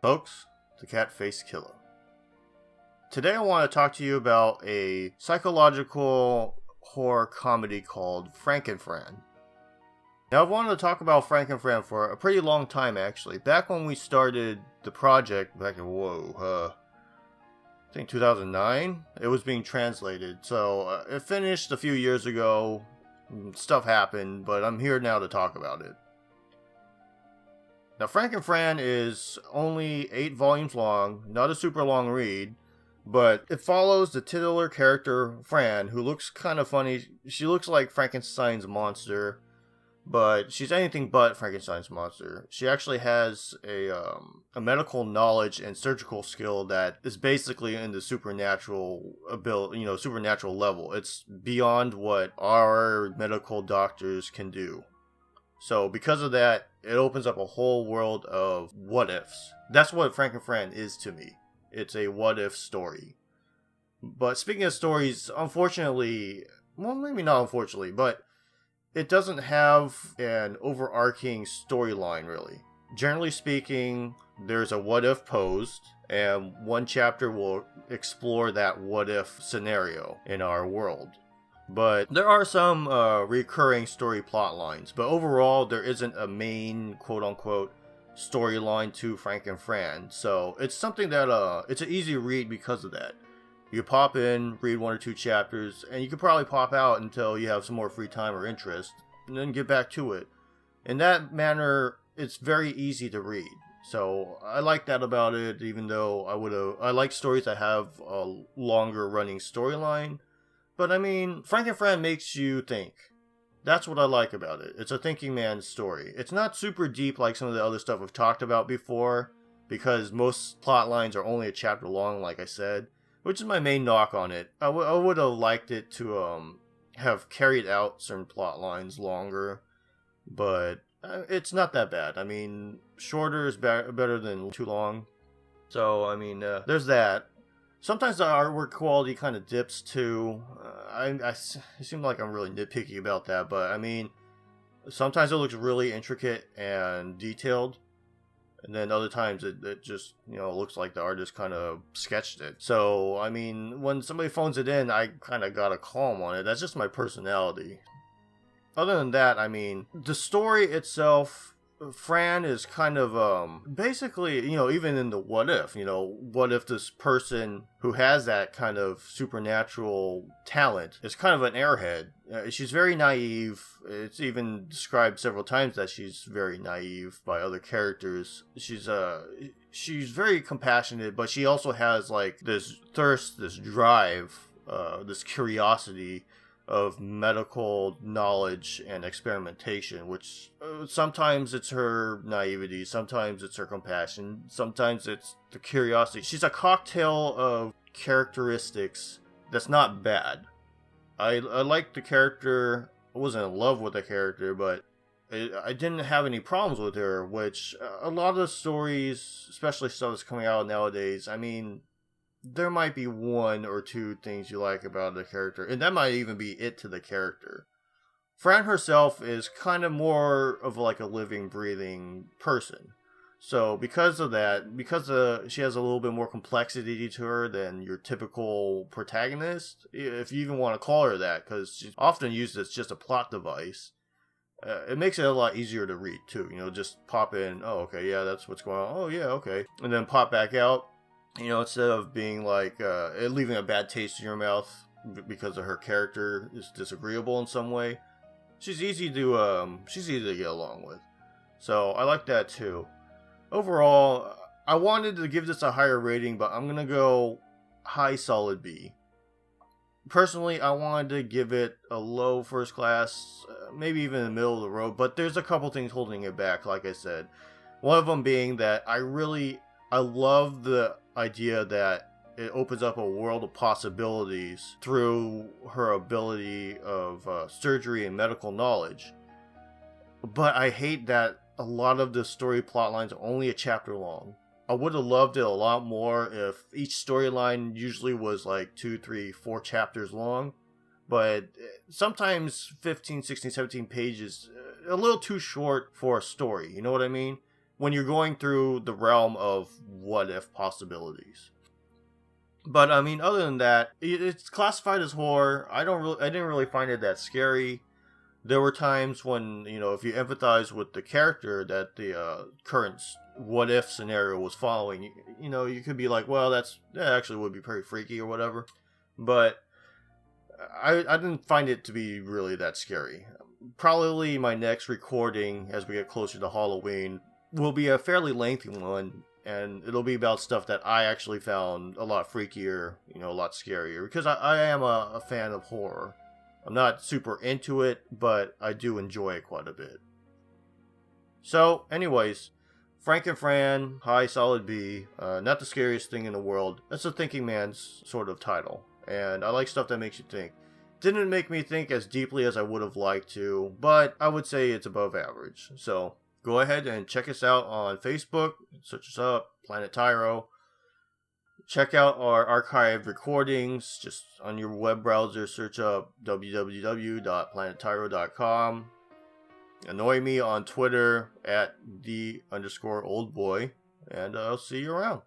Folks, the Katface Killa. Today I want to talk to you about a psychological horror comedy called Fraken. Now I've wanted to talk about Fraken for a pretty long time actually. Back when we started the project, back in, I think 2009, it was being translated. So it finished a few years ago, stuff happened, but I'm here now to talk about it. Now, Fran is only 8 volumes long, not a super long read, but it follows the titular character, Fran, who looks kind of funny. She looks like Frankenstein's monster, but she's anything but Frankenstein's monster. She actually has a medical knowledge and surgical skill that is basically in the supernatural ability, supernatural level. It's beyond what our medical doctors can do. So because of that, it opens up a whole world of what ifs. That's what Fran is to me. It's a what if story. But speaking of stories, unfortunately, well, maybe not unfortunately, but it doesn't have an overarching storyline really. Generally speaking, there's a what if posed, and one chapter will explore that what if scenario in our world. But there are some recurring story plot lines, but overall there isn't a main quote-unquote storyline to Fran. So it's something that it's an easy read because of that. You pop in, read 1 or 2 chapters, and you could probably pop out until you have some more free time or interest, and then get back to it. In that manner, it's very easy to read. So I like that about it, even though I like stories that have a longer running storyline. But I mean, Fran makes you think. That's what I like about it. It's a thinking man's story. It's not super deep like some of the other stuff we've talked about before, because most plot lines are only a chapter long, like I said, which is my main knock on it. I would have liked it to have carried out certain plot lines longer, but it's not that bad. I mean, shorter is better than too long. So, I mean, there's that. Sometimes the artwork quality kind of dips too. It seem like I'm really nitpicky about that, but I mean, sometimes it looks really intricate and detailed, and then other times it just, looks like the artist kind of sketched it. So, I mean, when somebody phones it in, I kind of gotta calm on it. That's just my personality. Other than that, I mean, the story itself, Fran is kind of, basically, even in the what if this person who has that kind of supernatural talent is kind of an airhead. She's very naive. It's even described several times that she's very naive by other characters. She's very compassionate, but she also has like this thirst, this drive, this curiosity of medical knowledge and experimentation, which sometimes it's her naivety, sometimes it's her compassion, sometimes it's the curiosity. She's a cocktail of characteristics that's not bad. I like the character. I wasn't in love with the character, but I didn't have any problems with her, which a lot of the stories, especially stuff that's coming out nowadays, I mean, there might be 1 or 2 things you like about the character, and that might even be it to the character. Fran herself is kind of more of like a living, breathing person. So because of that, because she has a little bit more complexity to her than your typical protagonist, if you even want to call her that, because she's often used as just a plot device, it makes it a lot easier to read too. Just pop in, oh, okay, yeah, that's what's going on. Oh, yeah, okay. And then pop back out. Instead of being like, leaving a bad taste in your mouth because of her character is disagreeable in some way, she's easy to get along with. So I like that too. Overall, I wanted to give this a higher rating, but I'm gonna go high solid B. Personally, I wanted to give it a low first class, maybe even in the middle of the road, but there's a couple things holding it back, like I said. One of them being that I love the idea that it opens up a world of possibilities through her ability of surgery and medical knowledge. But I hate that a lot of the story plot lines are only a chapter long. I would have loved it a lot more if each storyline usually was like 2, 3, 4 chapters long. But sometimes 15, 16, 17 pages, a little too short for a story. You know what I mean? when you're going through the realm of what if possibilities. But I mean, other than that, it's classified as horror. I didn't really find it that scary. There were times when, you know, if you empathize with the character that the current what if scenario was following, you know, you could be like, well, that actually would be pretty freaky or whatever. But I didn't find it to be really that scary. Probably my next recording, as we get closer to Halloween, will be a fairly lengthy one, and it'll be about stuff that I actually found a lot freakier, you know, a lot scarier, because I am a fan of horror. I'm not super into it, but I do enjoy it quite a bit. So, anyways, Frank and Fran, high solid B, not the scariest thing in the world. That's a thinking man's sort of title, and I like stuff that makes you think. Didn't make me think as deeply as I would have liked to, but I would say it's above average. So, go ahead and check us out on Facebook, search us up, Planet Tyro. Check out our archived recordings. Just on your web browser, search up www.planettyro.com. Annoy me on Twitter at @the_oldboy. And I'll see you around.